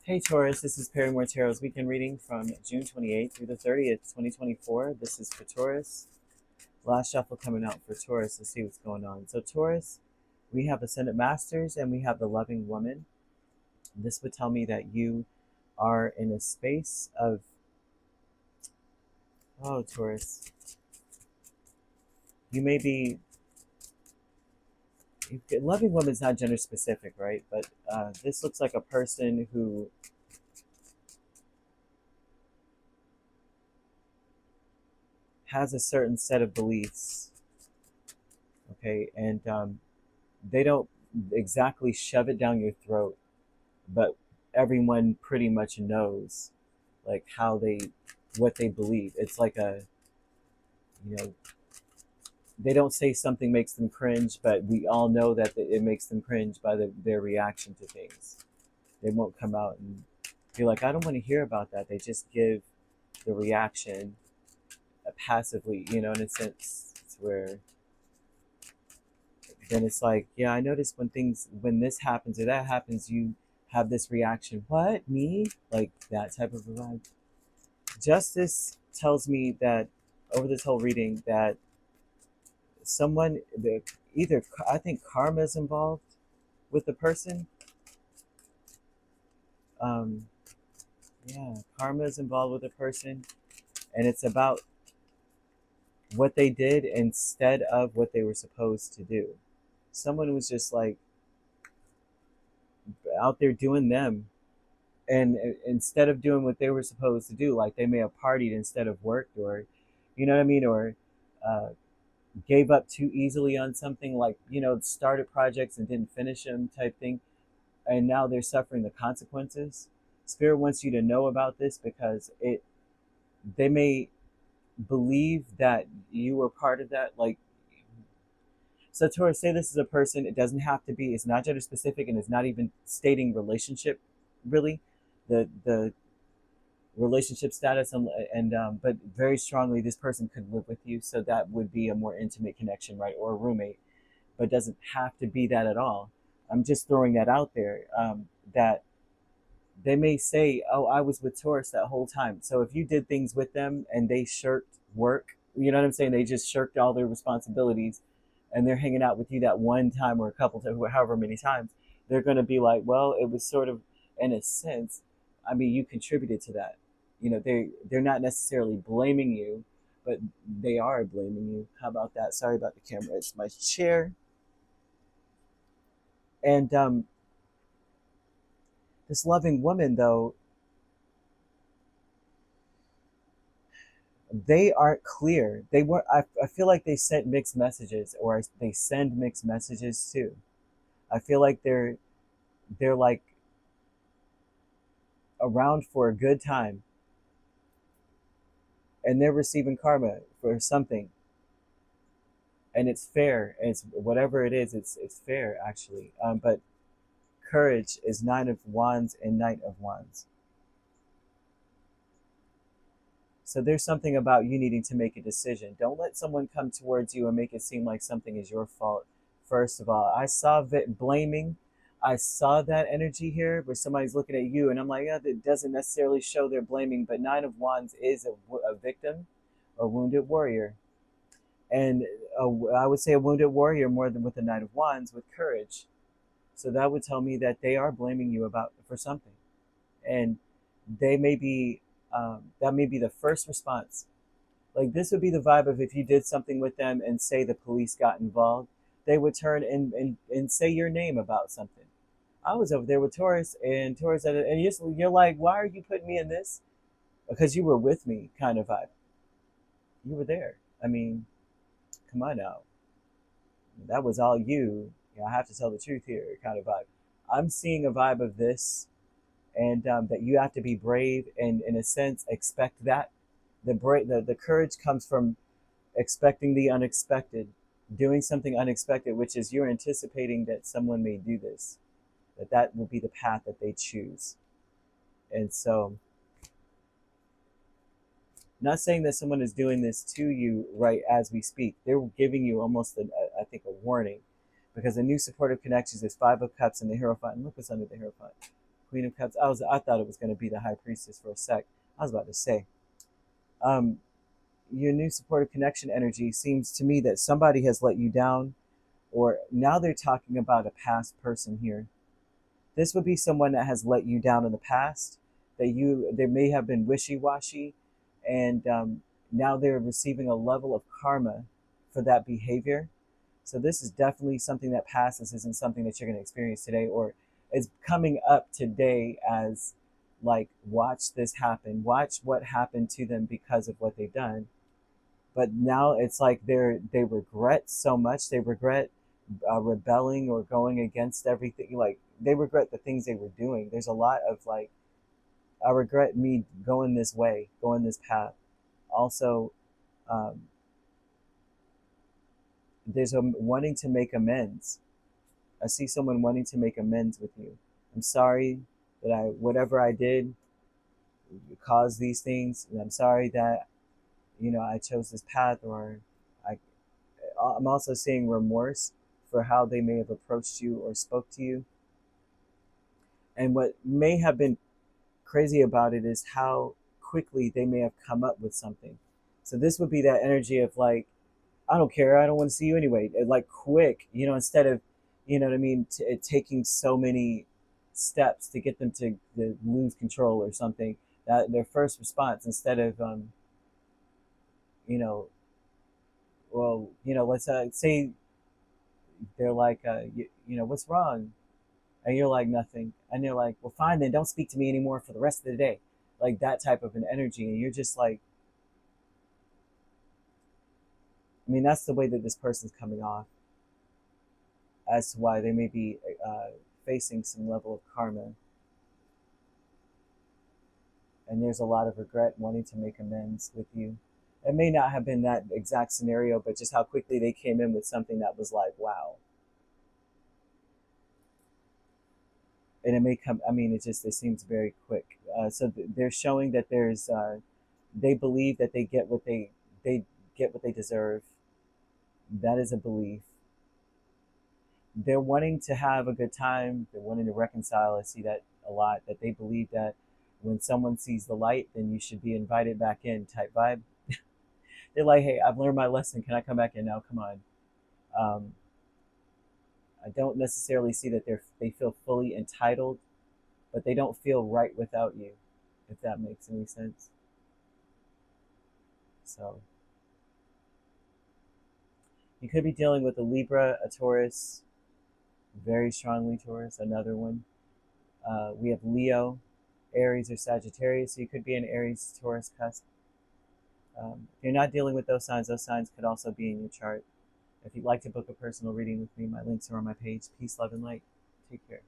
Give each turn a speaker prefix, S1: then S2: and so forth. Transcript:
S1: Hey Taurus, this is Perrymore Tarot's weekend reading from June 28th through the 30th, 2024. This is for Taurus. Last shuffle coming out for Taurus. Let's see what's going on. So Taurus, we have Ascendant Masters and we have the Loving Woman. This would tell me that you are in a space of, oh Taurus, you may be, Loving Woman is not gender specific, right? But this looks like a person who has a certain set of beliefs, okay, and they don't exactly shove it down your throat, but everyone pretty much knows like what they believe. It's like you know, they don't say something makes them cringe, but we all know that it makes them cringe by their reaction to things. They won't come out and be like, I don't want to hear about that. They just give the reaction passively, in a sense. It's where then it's like, yeah, I notice when this happens or that happens, you have this reaction. What? Me? Like that type of a vibe. Justice tells me that over this whole reading that either I think karma is involved with the person. Yeah, karma is involved with the person, and it's about what they did instead of what they were supposed to do. Someone was just like out there doing them, and instead of doing what they were supposed to do, like they may have partied instead of worked, or you know what I mean, or uh, gave up too easily on something, like started projects and didn't finish them type thing, and now they're suffering the consequences. Spirit wants you to know about this because they may believe that you were part of that, like. So Taurus, say this is a person. It doesn't have to be. It's not gender specific, and it's not even stating relationship, really, the relationship status, and but very strongly, this person could live with you. So that would be a more intimate connection, right, or a roommate. But it doesn't have to be that at all. I'm just throwing that out there. That they may say, "Oh, I was with Taurus that whole time." So if you did things with them and they shirked work, you know what I'm saying? They just shirked all their responsibilities and they're hanging out with you that one time or a couple times, however many times, they're going to be like, well, it was sort of, in a sense, I mean, you contributed to that. They're not necessarily blaming you, but they are blaming you. How about that? Sorry about the camera. It's my chair. And this loving woman, though, they aren't clear. They were. I feel like they sent mixed messages, or they send mixed messages too. I feel like they're like around for a good time, and they're receiving karma for something, and it's fair. And it's whatever it is. It's fair actually. But courage is Nine of Wands and Knight of Wands. So there's something about you needing to make a decision. Don't let someone come towards you and make it seem like something is your fault. First of all, I saw blaming. I saw that energy here where somebody's looking at you, and I'm like, yeah, that doesn't necessarily show they're blaming, but Nine of Wands is a victim or wounded warrior. And I would say a wounded warrior more than with the Knight of Wands with courage. So that would tell me that they are blaming you for something. And they may be that may be the first response. Like this would be the vibe of if you did something with them and say the police got involved, they would turn and say your name about something. I was over there with Taurus, and Taurus and you're like, why are you putting me in this? Because you were with me, kind of vibe. You were there. I mean, come on now. That was all you. I have to tell the truth here, kind of vibe. I'm seeing a vibe of this, and that you have to be brave and, in a sense, expect that. The courage comes from expecting the unexpected, doing something unexpected, which is you're anticipating that someone may do this, that will be the path that they choose. And so, not saying that someone is doing this to you right as we speak. They're giving you almost, I think, a warning, because the new supportive connections is Five of Cups and the Hierophant. And look what's under the Hierophant. Queen of Cups. I thought it was going to be the High Priestess for a sec. I was about to say, um, your new supportive connection energy seems to me that somebody has let you down, or now they're talking about a past person here. This would be someone that has let you down in the past, that they may have been wishy-washy, and now they're receiving a level of karma for that behavior. So this is definitely something that passes. This isn't something that you're going to experience today, or is coming up today as like, watch this happen. Watch what happened to them because of what they've done. But now it's like they regret so much. They regret rebelling or going against everything. Like, they regret the things they were doing. There's a lot of like, I regret me going this way, going this path. Also, um, there's a wanting to make amends. I see someone wanting to make amends with you. I'm sorry that whatever I did caused these things, and I'm sorry that I chose this path, or I I'm also seeing remorse for how they may have approached you or spoke to you. And what may have been crazy about it is how quickly they may have come up with something. So this would be that energy of like, I don't care, I don't want to see you anyway. Like, quick, instead of, what I mean, taking so many steps to get them to lose control or something. That their first response, instead of, you know, let's say they're like, what's wrong? And you're like, nothing. And they're like, well, fine, then don't speak to me anymore for the rest of the day. Like that type of an energy. And you're just like, I mean, that's the way that this person's coming off, as to why they may be facing some level of karma. And there's a lot of regret, wanting to make amends with you. It may not have been that exact scenario, but just how quickly they came in with something that was like, wow. And it may come, I mean, it seems very quick. So they're showing that they believe that they get what they get what they deserve. That is a belief. They're wanting to have a good time. They're wanting to reconcile. I see that a lot, that they believe that when someone sees the light, then you should be invited back in type vibe. They're like, hey, I've learned my lesson. Can I come back in now? Come on. I don't necessarily see that they feel fully entitled, but they don't feel right without you, if that makes any sense. So you could be dealing with a Libra, a Taurus, very strongly Taurus, another one. We have Leo, Aries, or Sagittarius, so you could be an Aries, Taurus cusp. If you're not dealing with those signs could also be in your chart. If you'd like to book a personal reading with me, my links are on my page. Peace, love, and light. Take care.